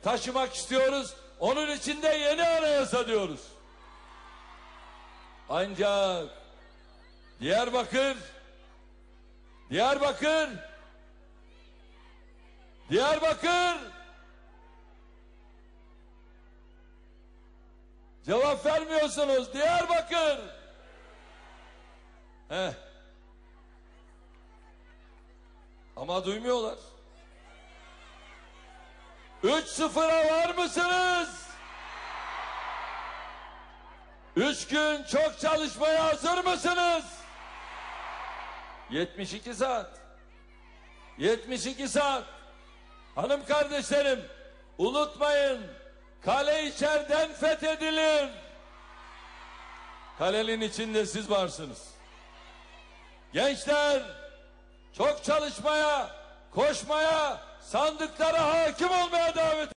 taşımak istiyoruz. Onun için de yeni anayasa diyoruz. Ancak Diyarbakır cevap vermiyorsunuz. Diyarbakır. Ama duymuyorlar. 3-0'a var mısınız? 3 gün çok çalışmaya hazır mısınız? 72 saat. 72 saat. Hanım kardeşlerim, unutmayın, kale içeriden fethedilir. Kalenin içinde siz varsınız. Gençler, çok çalışmaya, koşmaya, sandıklara hakim olmaya davet